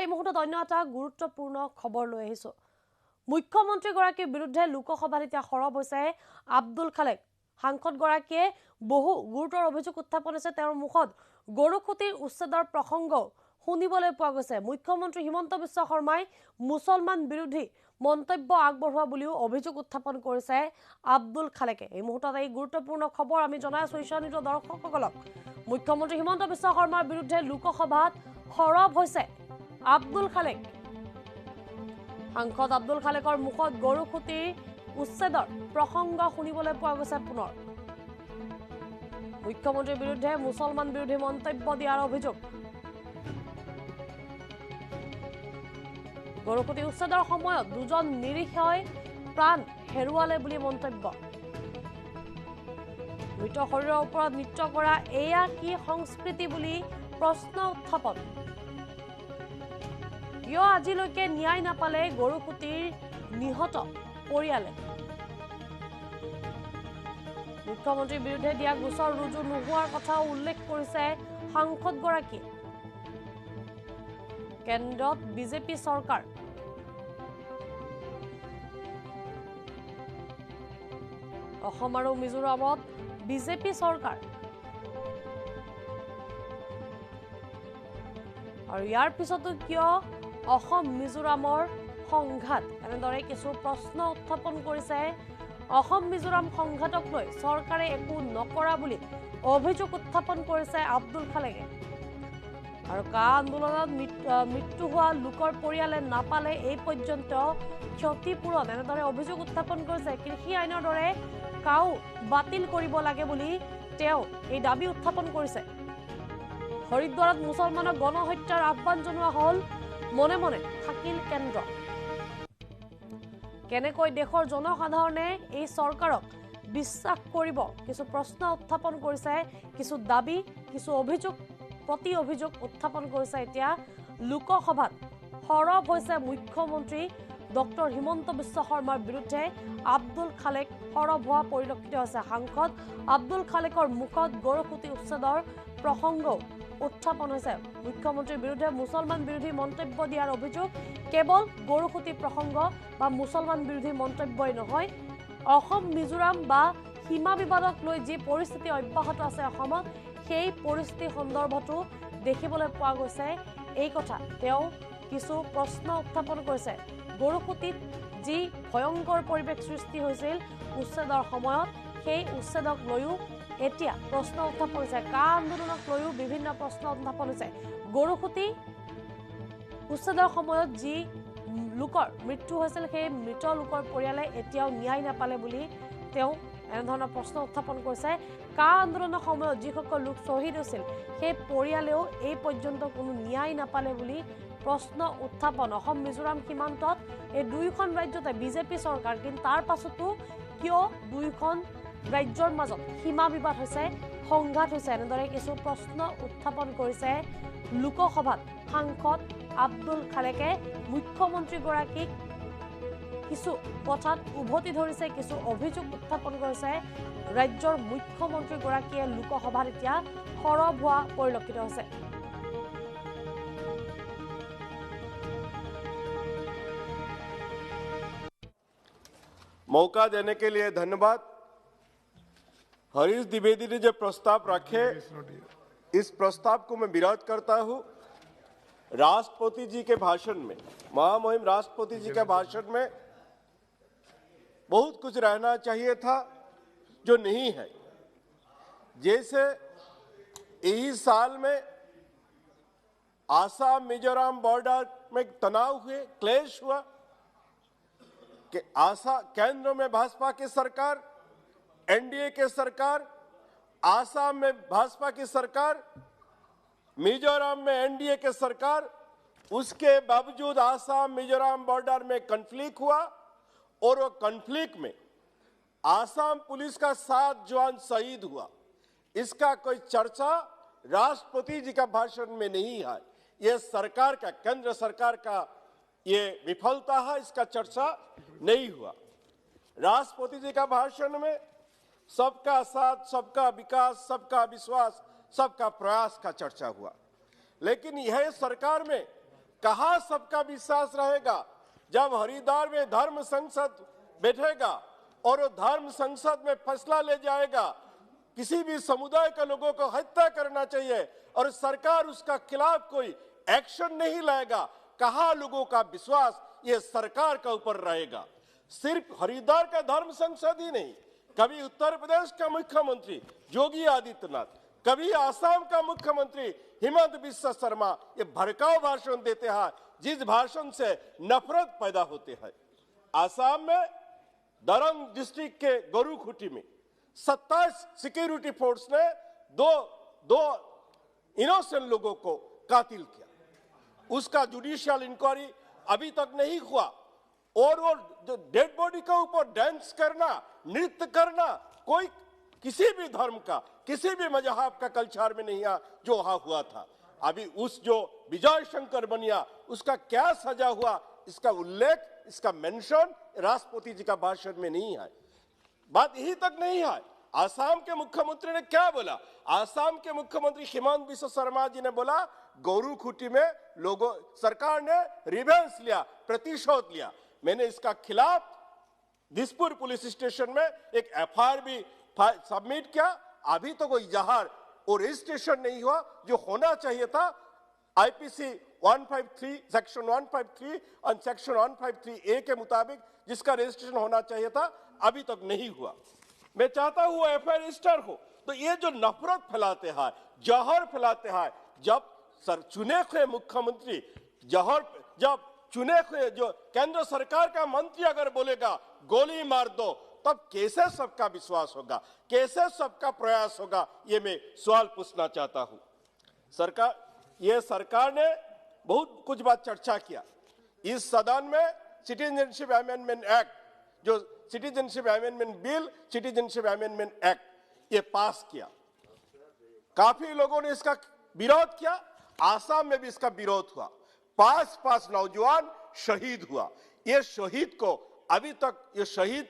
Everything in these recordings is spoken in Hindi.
এই মুহূৰ্তত অন্য এটা গুৰুত্বপূৰ্ণ খবৰ লৈ আহিছো। মুখ্যমন্ত্ৰীগৰাকীৰ বিৰুদ্ধে লোকসভাত এতিয়া সৰব হৈছে আব্দুল খালেক। সাংসদগৰাকীয়ে বহু গুৰুতৰ অভিযোগ উত্থাপন হৈছে। তেওঁৰ মুখত গৰুখুটিৰ উচ্ছেদৰ প্ৰসংগ শুনিবলৈ পোৱা গৈছে। মুখ্যমন্ত্ৰী হিমন্ত বিশ্ব শৰ্মাই মুছলমান বিৰোধী মন্তব্য আগবঢ়োৱা বুলিও অভিযোগ উত্থাপন কৰিছে আব্দুল খালেকে। এই মুহূৰ্তত এই গুৰুত্বপূৰ্ণ খবৰ আমি জনাই আছো ঈশানীত দৰ্শকসকলক। মুখ্যমন্ত্ৰী হিমন্ত বিশ্ব শৰ্মাৰ বিৰুদ্ধে লোকসভাত সৰব হৈছে আব্দুল খালেক। সাংসদ আব্দুল খালেকৰ মুখত গৰুখুটিৰ উচ্ছেদৰ প্ৰসংগ শুনিবলৈ পোৱা গৈছে পুনৰ। মুখ্যমন্ত্ৰীৰ বিৰুদ্ধে মুছলমান বিৰোধী মন্তব্য দিয়াৰ অভিযোগ। গৰুখুটি উচ্ছেদৰ সময়ত দুজন নিৰীহই প্ৰাণ হেৰুৱালে বুলি মন্তব্য। মৃত শৰীৰৰ ওপৰত নৃত্য কৰা এয়া কি সংস্কৃতি বুলি প্ৰশ্ন উত্থাপন। কিয় আজিলৈকে ন্যায় নাপালে গৰুখুটিৰ নিহত পৰিয়ালে? মুখ্যমন্ত্ৰীৰ বিৰুদ্ধে দিয়া গোচৰ ৰুজু নোহোৱাৰ কথাও উল্লেখ কৰিছে সাংসদগৰাকীয়ে। কেন্দ্ৰত বিজেপি চৰকাৰ। অসম আৰু মিজোৰামত বিজেপি চৰকাৰ। আৰু ইয়াৰ পিছতো কিয় অসম মিজোৰামৰ সংঘাত? এনেদৰে কিছু প্ৰশ্ন উত্থাপন কৰিছে। অসম মিজোৰাম সংঘাতক লৈ চৰকাৰে একো নকৰা বুলি অভিযোগ উত্থাপন কৰিছে আব্দুল খালেকে। আৰু কা আন্দোলনত মৃত্যু হোৱা লোকৰ পৰিয়ালে নাপালে এই পৰ্যন্ত ক্ষতিপূৰণ, এনেদৰে অভিযোগ উত্থাপন কৰিছে। কৃষি আইনৰ দৰে কাও বাতিল কৰিব লাগে বুলি তেওঁ এই দাবী উত্থাপন কৰিছে। হৰিদ্বাৰত মুছলমানক গণহত্যাৰ আহ্বান জনোৱা হল, মনে মনে থাকিল কেন্দ্ৰ। কেনেকৈ দেশৰ জনসাধাৰণে এই চৰকাৰক বিশ্বাস কৰিব? কিছু প্ৰশ্ন উত্থাপন কৰিছে, কিছু দাবী, কিছু অভিযোগ, প্ৰতি অভিযোগ উত্থাপন কৰিছে। এতিয়া লোকসভাত সৰব হৈছে মুখ্যমন্ত্ৰী ডক্টৰ হিমন্ত বিশ্ব শৰ্মাৰ বিৰুদ্ধে আব্দুল খালেক সৰব হোৱা পৰিলক্ষিত হৈছে। সাংসদ আব্দুল খালেকৰ মুখত গৰুখুটি উচ্ছেদৰ প্ৰসংগ উত্থাপন হৈছে। মুখ্যমন্ত্ৰীৰ বিৰুদ্ধে মুছলমান বিৰোধী মন্তব্য দিয়াৰ অভিযোগ। কেৱল গৰুখুটি প্ৰসংগ বা মুছলমান বিৰোধী মন্তব্যই নহয়, অসম মিজোৰাম বা সীমা বিবাদক লৈ যি পৰিস্থিতি অব্যাহত আছে অসমত, সেই পৰিস্থিতি সন্দৰ্ভতো দেখিবলৈ পোৱা গৈছে এই কথা। তেওঁ কিছু প্ৰশ্ন উত্থাপন কৰিছে। গৰুখুটিত যি ভয়ংকৰ পৰিৱেশ সৃষ্টি হৈছিল উচ্ছেদৰ সময়ত, সেই উচ্ছেদক লৈও এতিয়া প্ৰশ্ন উত্থাপন হৈছে। কা আন্দোলনক লৈও বিভিন্ন প্ৰশ্ন উত্থাপন হৈছে। গৰুখুটি উচ্ছেদৰ সময়ত যি লোকৰ মৃত্যু হৈছিল, সেই মৃত লোকৰ পৰিয়ালে এতিয়াও ন্যায় নাপালে বুলি তেওঁ এনেধৰণৰ প্ৰশ্ন উত্থাপন কৰিছে। কা আন্দোলনৰ সময়ত যিসকল লোক শ্বহীদ হৈছিল, সেই পৰিয়ালেও এই পৰ্যন্ত কোনো ন্যায় নাপালে বুলি প্ৰশ্ন উত্থাপন। অসম মিজোৰাম সীমান্তত এই দুয়োখন ৰাজ্যতে বিজেপি চৰকাৰ, কিন্তু তাৰ পাছতো কিয় দুয়োখন ৰাজ্যৰ মাজত সীমা বিবাদ হৈছে, সংঘাত হৈছে? এনেদৰে কিছু প্ৰশ্ন উত্থাপন কৰিছে লোকসভাত সাংসদ আব্দুল খালেকে। মুখ্যমন্ত্ৰীগৰাকীক কিছু কথাত উভতি ধৰিছে, কিছু অভিযোগ উত্থাপন কৰিছে। ৰাজ্যৰ মুখ্যমন্ত্ৰীগৰাকীয়ে লোকসভাত এতিয়া সৰব হোৱা পৰিলক্ষিত হৈছে। मौका देने के लिए धन्यवाद। हरीश द्विवेदी ने जो प्रस्ताव रखे, इस प्रस्ताव को मैं विरोध करता हूं। राष्ट्रपति जी के भाषण में, महामहिम राष्ट्रपति जी के भाषण में बहुत कुछ रहना चाहिए था जो नहीं है। जैसे यही साल में आसाम मिजोरम बॉर्डर में तनाव हुए, क्लेश हुआ कि केंद्र में भाजपा की सरकार, एनडीए की सरकार, आसाम में भाजपा की सरकार, मिजोरम में एनडीए की सरकार, उसके बावजूद आसाम मिजोरम बॉर्डर में कॉन्फ्लिक्ट हुआ और वो कॉन्फ्लिक्ट में आसाम पुलिस का 7 जवान शहीद हुआ। इसका कोई चर्चा राष्ट्रपति जी का भाषण में नहीं है। ये सरकार का, केंद्र सरकार का ये विफलता है, इसका चर्चा नहीं हुआ। राष्ट्रपति जी का भाषण में सबका साथ, सबका विकास, सबका विश्वास, सबका प्रयास का चर्चा हुआ। लेकिन यह सरकार में कहां सबका विश्वास रहेगा? जब हरिद्वार में धर्म संसद बैठेगा और वो धर्म संसद में फैसला ले जाएगा किसी भी समुदाय के लोगों को हत्या करना चाहिए और सरकार उसका खिलाफ कोई एक्शन नहीं लेगा, कहां लोगों का विश्वास ये सरकार के ऊपर रहेगा? सिर्फ हरिद्वार का धर्म संसद ही नहीं, कभी उत्तर प्रदेश का मुख्यमंत्री योगी आदित्यनाथ, कभी आसाम का मुख्यमंत्री हिमंत बिस्वा शर्मा ये भड़काऊ भाषण देते हैं जिस भाषण से नफरत पैदा होते हैं। आसाम में दरंग डिस्ट्रिक्ट के गोरुखुटी में 27 सिक्योरिटी फोर्स ने दो इनोसेंट लोगों को कातिल किया। उसका जुडिशियल इंक्वायरी अभी तक नहीं हुआ और वो डेड बॉडी के ऊपर डांस करना, नृत्य करना कोई किसी भी धर्म का, किसी भी मजहब का कल्चर में नहीं है जो वहां हुआ था। अभी उस जो विजय शंकर बनिया उसका क्या सजा हुआ, इसका उल्लेख, इसका मेंशन राष्ट्रपति जी का भाषण में नहीं है। बात यही तक नहीं है। आसाम के मुख्यमंत्री ने क्या बोला? आसाम के मुख्यमंत्री हिमंत बिस्वा शर्मा जी ने बोला गोरुखुटी में लोगों सरकार ने रिवेंज लिया, प्रतिशोध लिया। मैंने इसका खिलाफ दिसपुर पुलिस स्टेशन में एक एफआईआर भी सबमिट किया। अभी तो कोई इजहार और रजिस्ट्रेशन नहीं हुआ जो होना चाहिए था। आईपीसी 153 सेक्शन 153 और सेक्शन 153A के मुताबिक जिसका रजिस्ट्रेशन होना चाहिए था अभी तक नहीं हुआ। मैं चाहता हूं एफआईआर रजिस्टर हो। तो ये जो नफरत फैलाते हैं, जहर फैलाते हैं, जब चुने हुए मुख्यमंत्री जब चुने हुए जो केंद्र सरकार का मंत्री अगर बोलेगा गोली मार दो, तब कैसे सबका विश्वास होगा, कैसे सबका प्रयास होगा? ये मैं सवाल पूछना चाहता हूं। सरकार ने बहुत कुछ बात चर्चा किया। इस सदन में सिटीजनशिप अमेंडमेंट एक्ट, जो citizenship amendment bill, citizenship amendment act ये पास किया। काफी लोगों ने इसका विरोध किया। आसाम में भी इसका विरोध हुआ। 5 नौजवान शहीद हुआ। ये शहीद को अभी तक, ये शहीद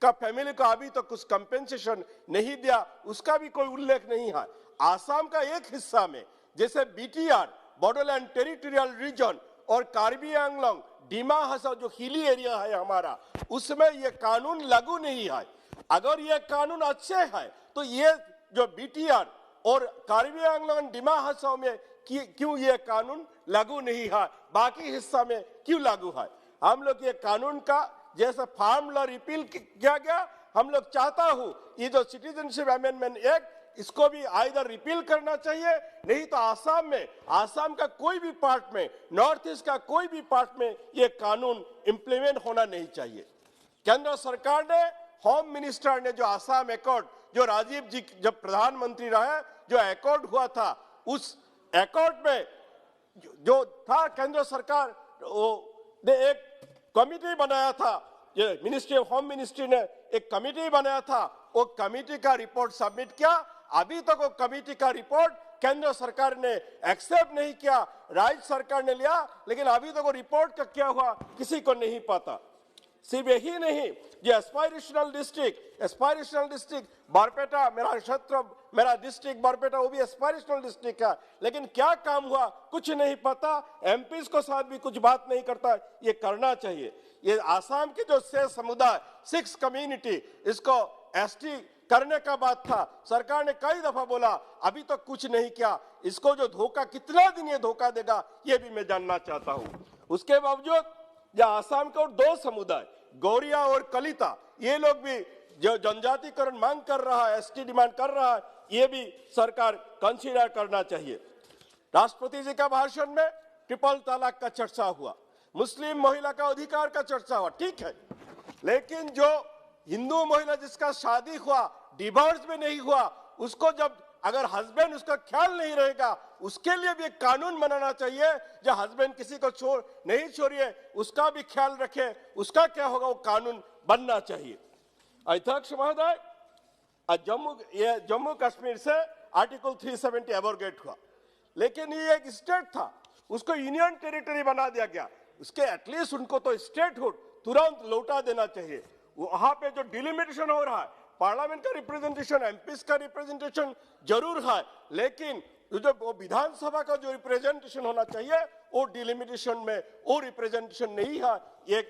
का फैमिली को अभी तक कुछ कंपेंसेशन नहीं दिया, उसका भी कोई उल्लेख नहीं है। आसाम का एक हिस्सा में जैसे बीटीआर बॉर्डरलैंड टेरिटोरियल रीजन और कार्बी आंगलोंग डिमा हसाओ जो हिली एरिया है हमारा, उसमें ये कानून लागू नहीं है। अगर ये कानून अच्छे है तो ये जो बीटीआर और कार्बी आंगलोंग डिमा हसाओ में क्यों ये कानून लागू नहीं है, बाकी हिस्सा में क्यों लागू है? हम लोग ये कानून का जैसे फार्म लॉ रिपील किया गया, हम लोग चाहता हूं ये जो सिटीजनशिप अमेंडमेंट एक्ट इसको भी आइदर रिपील करना चाहिए, नहीं तो आसाम का कोई भी पार्ट में, नॉर्थ ईस्ट का कोई भी पार्ट में ये कानून इंप्लीमेंट होना नहीं चाहिए। केंद्र सरकार ने, होम मिनिस्टर ने जो आसाम एकॉर्ड, जो राजीव जी जब प्रधानमंत्री रहे जो एकॉर्ड हुआ था, उस एकॉर्ड में जो था केंद्र सरकार ने एक कमिटी बनाया था, ये मिनिस्ट्री ऑफ होम मिनिस्ट्री ने एक कमिटी बनाया था। वो कमिटी का रिपोर्ट सबमिट किया। अभी तक वो कमिटी का रिपोर्ट केंद्र सरकार ने एक्सेप्ट नहीं किया, राज्य सरकार ने लिया, लेकिन अभी तक वो रिपोर्ट का क्या हुआ किसी को नहीं पता। सिर्फ यही नहीं, ये एस्पायरेशनल डिस्ट्रिक्ट बारपेटा, मेरा क्षेत्र, मेरा डिस्ट्रिक्ट बारपेटा, वो भी एस्पायरेशनल डिस्ट्रिक्ट है, लेकिन क्या काम हुआ कुछ नहीं पता। एमपीज को साथ भी कुछ बात नहीं करता। ये करना चाहिए। ये आसाम की जो 6 समुदाय, 6 कम्युनिटी, इसको एसटी करने का बात था। सरकार ने कई दफा बोला, अभी तक कुछ नहीं किया। इसको जो धोखा, कितना दिन ये धोखा देगा ये भी मैं जानना चाहता हूं। उसके बावजूद या आसाम के और 2 समुदाय, गौरिया और कलिता, ये लोग भी जो जनजातिकरण मांग कर रहा है, एसटी डिमांड कर रहा है, ये भी सरकार कंसीडर करना चाहिए। राष्ट्रपति जी का भाषण में ट्रिपल तलाक का चर्चा हुआ, मुस्लिम महिला का अधिकार का चर्चा हुआ, ठीक है, लेकिन जो हिंदू महिला जिसका शादी हुआ, डिवोर्स में नहीं हुआ, उसको जब अगर हस्बैंड उसका ख्याल नहीं रहेगा, उसके लिए भी एक कानून बनाना चाहिए। जो हस्बैंड किसी को नहीं छोड़िए, उसका भी ख्याल रखे, उसका क्या होगा वो कानून बनना चाहिए। अध्यक्ष महोदय, जम्मू कश्मीर से आर्टिकल 370 एबोर्गेट हुआ, लेकिन ये एक स्टेट था, उसको यूनियन टेरिटरी बना दिया गया। उसके एटलीस्ट उनको तो स्टेटहुड तुरंत लौटा देना चाहिए। वहां पे जो डिलिमिटेशन हो रहा है, पार्लियामेंट का रिप्रेजेंटेशन, एमपीस का रिप्रेजेंटेशन जरूर है, लेकिन जो वो विधानसभा का जो रिप्रेजेंटेशन होना चाहिए वो डिलिमिटेशन में वो रिप्रेजेंटेशन नहीं है, ये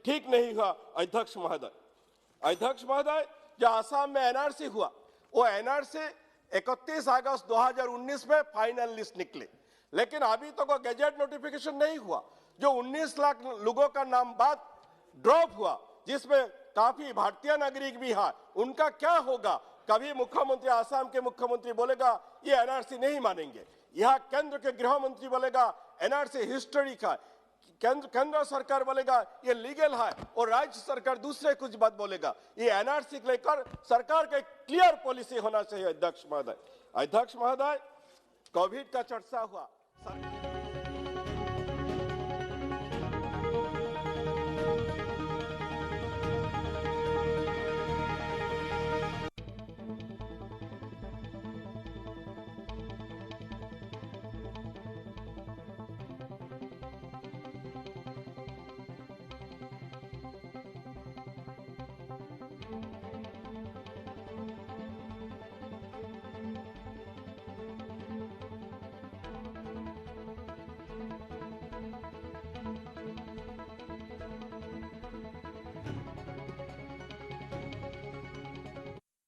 ठीक नहीं हुआ। अध्यक्ष महोदय, जो आसाम में एनआरसी हुआ, वो एनआरसी 31 अगस्त 2019 में फाइनल लिस्ट निकले, लेकिन अभी तक वो गैजेट नोटिफिकेशन नहीं हुआ। जो 19 लाख लोगों का नाम बाद ड्रॉप हुआ, जिसमें काफी भारतीय नागरिक भी है, उनका क्या होगा? कभी मुख्यमंत्री, आसाम के मुख्यमंत्री बोलेगा ये एनआरसी नहीं मानेंगे, यहाँ केंद्र के गृह मंत्री बोलेगा एनआरसी हिस्टोरिक है, केंद्र सरकार बोलेगा ये लीगल है, और राज्य सरकार दूसरे कुछ बात बोलेगा। ये एनआरसी को लेकर सरकार का क्लियर पॉलिसी होना चाहिए। अध्यक्ष महोदय, कोविड का चर्चा हुआ।